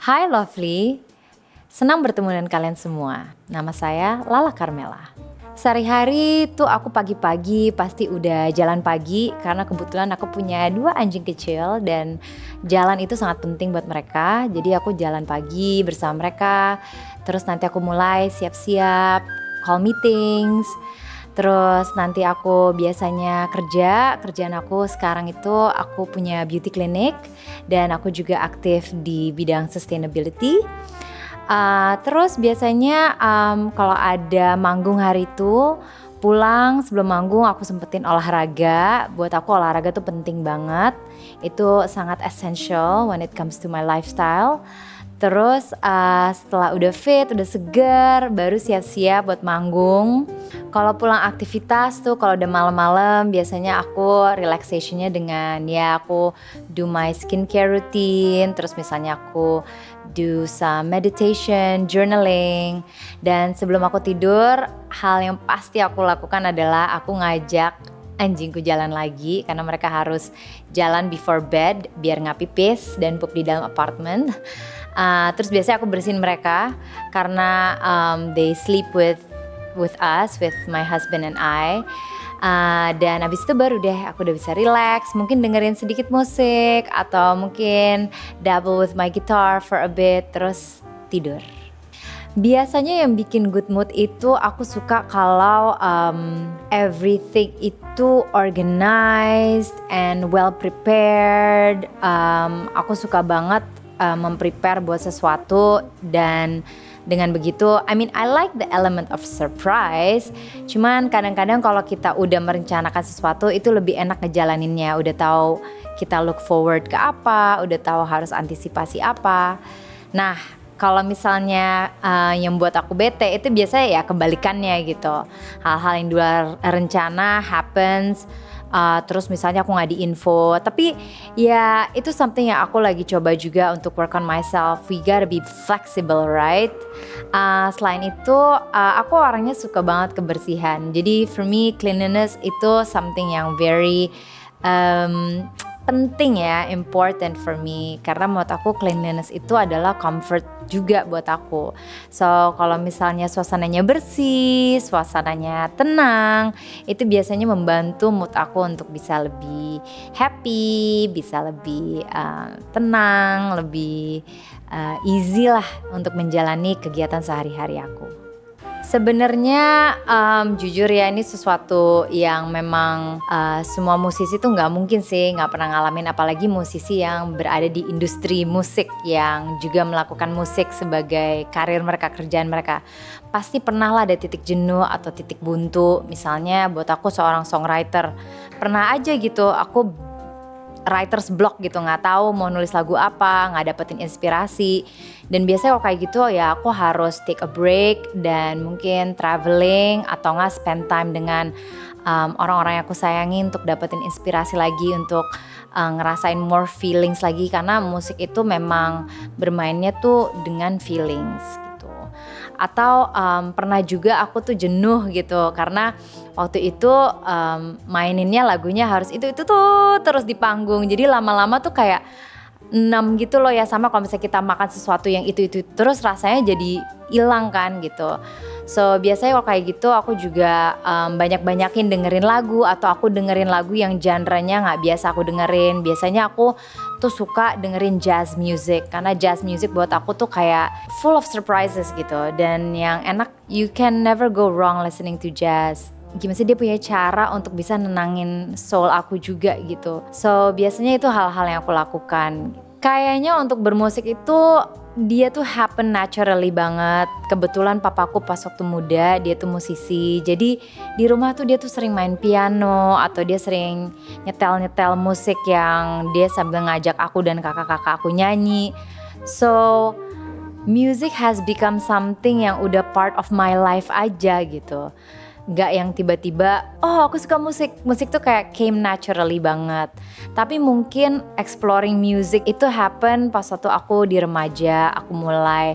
Hai Lovely, senang bertemu dengan kalian semua. Nama saya Lala Carmela. Sehari-hari tuh aku pagi-pagi pasti udah jalan pagi karena kebetulan aku punya 2 anjing kecil dan jalan itu sangat penting buat mereka. Jadi aku jalan pagi bersama mereka, terus nanti aku mulai siap-siap, call meetings. Terus nanti aku biasanya kerjaan aku sekarang itu aku punya beauty clinic dan aku juga aktif di bidang sustainability. Terus biasanya, kalau ada manggung hari itu, pulang sebelum manggung aku sempetin olahraga. Buat aku olahraga tuh penting banget, itu sangat essential when it comes to my lifestyle. Terus, setelah udah fit, udah seger, baru siap-siap buat manggung. Kalau pulang aktivitas tuh kalau udah malam-malam biasanya aku relaxation-nya dengan ya aku do my skincare routine, terus misalnya aku do some meditation, journaling, dan sebelum aku tidur hal yang pasti aku lakukan adalah aku ngajak anjingku jalan lagi karena mereka harus jalan before bed biar nggak pipis dan pup di dalam apartemen. Terus biasanya aku bersihin mereka karena they sleep with us, with my husband and I. Dan abis itu baru deh aku udah bisa relax, mungkin dengerin sedikit musik atau mungkin double with my guitar for a bit, terus tidur. Biasanya yang bikin good mood itu aku suka kalau everything itu organized and well prepared. Aku suka banget memprepare buat sesuatu dan dengan begitu, I like the element of surprise. Cuman kadang-kadang kalau kita udah merencanakan sesuatu itu lebih enak ngejalaninnya. Udah tahu kita look forward ke apa, udah tahu harus antisipasi apa. Nah, kalau misalnya yang buat aku bete itu biasanya ya kebalikannya gitu. Hal-hal yang di luar rencana happens. Terus misalnya aku nggak di info, tapi ya itu something yang aku lagi coba juga untuk work on myself. We gotta be flexible, right? Selain itu, aku orangnya suka banget kebersihan. Jadi for me cleanliness itu something yang very penting ya, important for me. Karena menurut aku cleanliness itu adalah comfort juga buat aku. So kalau misalnya suasananya bersih, suasananya tenang, itu biasanya membantu mood aku untuk bisa lebih happy, bisa lebih tenang, lebih easy lah untuk menjalani kegiatan sehari-hari aku. Sebenarnya jujur ya ini sesuatu yang memang semua musisi tuh nggak mungkin sih nggak pernah ngalamin, apalagi musisi yang berada di industri musik yang juga melakukan musik sebagai karir mereka, kerjaan mereka. Pasti pernah lah ada titik jenuh atau titik buntu. Misalnya buat aku seorang songwriter, pernah aja gitu aku writer's block gitu, nggak tahu mau nulis lagu apa, nggak dapetin inspirasi. Dan biasanya kalau kayak gitu ya aku harus take a break dan mungkin traveling atau nggak spend time dengan orang-orang yang aku sayangi untuk dapetin inspirasi lagi, untuk ngerasain more feelings lagi, karena musik itu memang bermainnya tuh dengan feelings gitu. Atau pernah juga aku tuh jenuh gitu karena waktu itu maininnya lagunya harus itu tuh terus di panggung, jadi lama-lama tuh kayak enam gitu loh ya. Sama kalau misalnya kita makan sesuatu yang itu terus rasanya jadi hilang kan gitu. So biasanya kalau kayak gitu aku juga banyak-banyakin dengerin lagu, atau aku dengerin lagu yang genre-nya nggak biasa aku dengerin. Biasanya aku tuh suka dengerin jazz music karena jazz music buat aku tuh kayak full of surprises gitu, dan yang enak, you can never go wrong listening to jazz. Gimana sih, dia punya cara untuk bisa nenangin soul aku juga gitu. So biasanya itu hal-hal yang aku lakukan. Kayaknya untuk bermusik itu dia tuh happen naturally banget. Kebetulan papaku pas waktu muda dia tuh musisi, jadi di rumah tuh dia tuh sering main piano atau dia sering nyetel musik yang dia sambil ngajak aku dan kakak-kakak aku nyanyi. So music has become something yang udah part of my life aja gitu. Gak yang tiba-tiba, oh aku suka musik. Musik tuh kayak came naturally banget. Tapi mungkin exploring music itu happen pas waktu aku di remaja. Aku mulai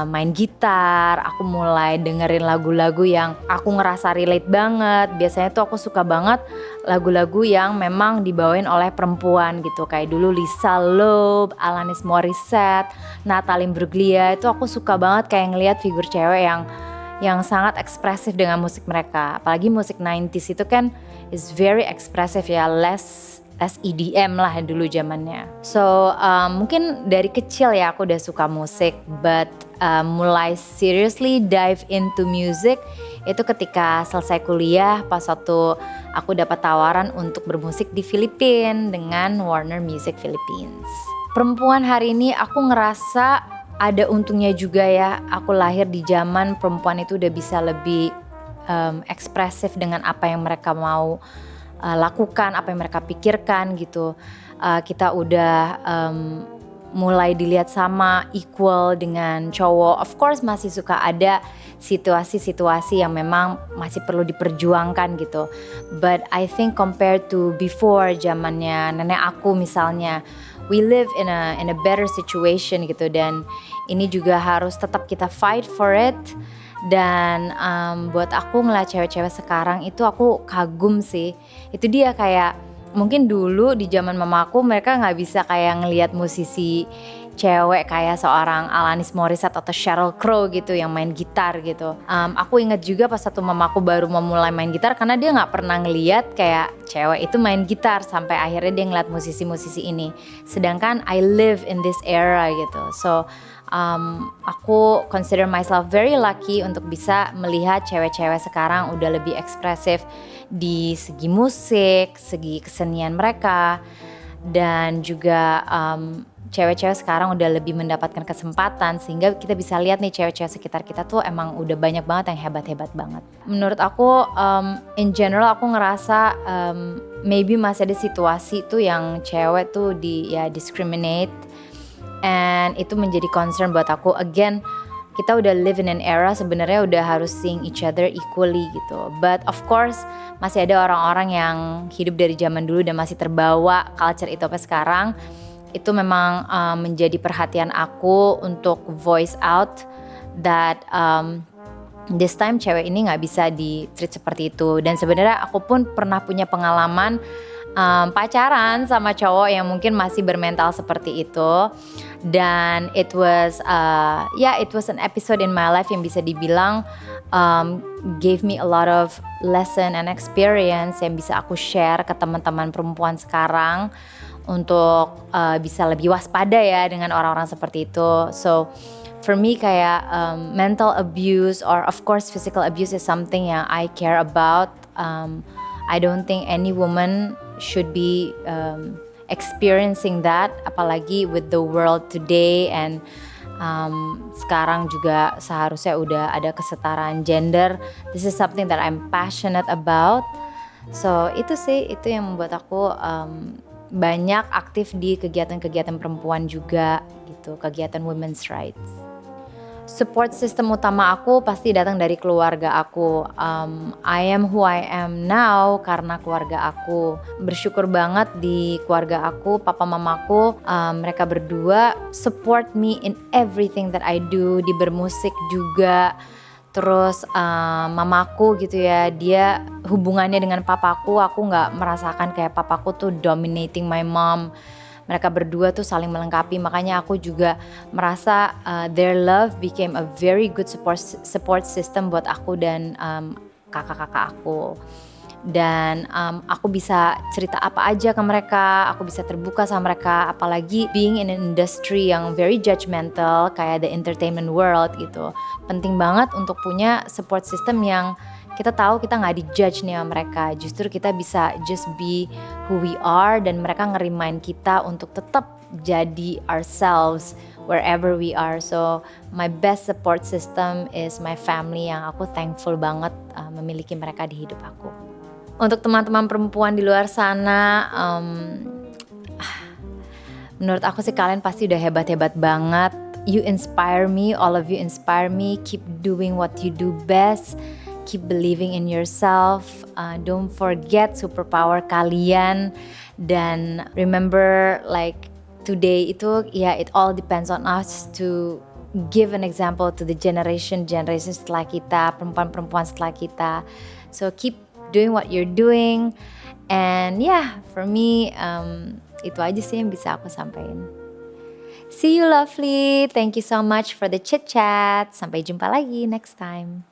main gitar, aku mulai dengerin lagu-lagu yang aku ngerasa relate banget. Biasanya tuh aku suka banget lagu-lagu yang memang dibawain oleh perempuan gitu. Kayak dulu Lisa Loeb, Alanis Morissette, Natalie Imbruglia. Itu aku suka banget kayak ngelihat figur cewek yang sangat ekspresif dengan musik mereka. Apalagi musik 90s itu kan is very ekspresif ya, less EDM lah dulu zamannya. So mungkin dari kecil ya aku udah suka musik, but mulai seriously dive into music itu ketika selesai kuliah pas waktu aku dapat tawaran untuk bermusik di Filipina dengan Warner Music Philippines. Perempuan hari ini aku ngerasa ada untungnya juga ya, aku lahir di zaman perempuan itu udah bisa lebih ekspresif dengan apa yang mereka mau lakukan, apa yang mereka pikirkan gitu. Kita udah mulai dilihat sama, equal dengan cowok. Of course masih suka ada situasi-situasi yang memang masih perlu diperjuangkan gitu. But I think compared to before, zamannya nenek aku misalnya, we live in a better situation gitu, dan ini juga harus tetap kita fight for it. Dan buat aku ngeliat cewek-cewek sekarang itu aku kagum sih. Itu dia, kayak mungkin dulu di zaman mamaku mereka nggak bisa kayak ngelihat musisi cewek kayak seorang Alanis Morissette atau Sheryl Crow gitu yang main gitar gitu. Aku inget juga pas satu mamaku baru mau mulai main gitar, karena dia nggak pernah ngeliat kayak cewek itu main gitar, sampai akhirnya dia ngeliat musisi-musisi ini. Sedangkan I live in this era gitu. So aku consider myself very lucky untuk bisa melihat cewek-cewek sekarang udah lebih ekspresif di segi musik, segi kesenian mereka, dan juga cewek-cewek sekarang udah lebih mendapatkan kesempatan, sehingga kita bisa lihat nih cewek-cewek sekitar kita tuh emang udah banyak banget yang hebat-hebat banget. Menurut aku in general aku ngerasa maybe masih ada situasi tuh yang cewek tuh discriminate, and itu menjadi concern buat aku. Again, kita udah live in an era sebenarnya udah harus seeing each other equally gitu. But of course masih ada orang-orang yang hidup dari zaman dulu dan masih terbawa culture itu sampai sekarang. Itu memang menjadi perhatian aku untuk voice out that this time cewek ini gak bisa di-treat seperti itu. Dan sebenarnya aku pun pernah punya pengalaman pacaran sama cowok yang mungkin masih bermental seperti itu. Dan it was an episode in my life yang bisa dibilang gave me a lot of lesson and experience yang bisa aku share ke teman-teman perempuan sekarang untuk bisa lebih waspada ya dengan orang-orang seperti itu. So for me kayak mental abuse or of course physical abuse is something yang I care about. I don't think any woman should be experiencing that, apalagi with the world today, and sekarang juga seharusnya udah ada kesetaraan gender. This is something that I'm passionate about. So itu yang membuat aku banyak aktif di kegiatan-kegiatan perempuan juga gitu, kegiatan women's rights. Support system utama aku pasti datang dari keluarga aku. I am who I am now karena keluarga aku. Bersyukur banget di keluarga aku, papa mamaku, mereka berdua support me in everything that I do, di bermusik juga. Terus mamaku gitu ya, dia hubungannya dengan papaku, aku gak merasakan kayak papaku tuh dominating my mom. Mereka berdua tuh saling melengkapi, makanya aku juga merasa their love became a very good support system buat aku dan kakak-kakak aku. Dan aku bisa cerita apa aja ke mereka, aku bisa terbuka sama mereka, apalagi being in an industry yang very judgmental kayak the entertainment world gitu. Penting banget untuk punya support system yang kita tahu kita gak di-judge nih sama mereka. Justru kita bisa just be who we are, dan mereka ngerimain kita untuk tetap jadi ourselves wherever we are. So my best support system is my family, yang aku thankful banget memiliki mereka di hidup aku. Untuk teman-teman perempuan di luar sana, menurut aku sih kalian pasti udah hebat-hebat banget. You inspire me, all of you inspire me. Keep doing what you do best. keep believing in yourself. Don't forget superpower kalian. Dan remember like today itu ya it all depends on us to give an example to the generation setelah kita, perempuan-perempuan setelah kita. So keep doing what you're doing. And yeah, for me itu aja sih yang bisa aku sampaikan. See you lovely. Thank you so much for the chit chat. Sampai jumpa lagi next time.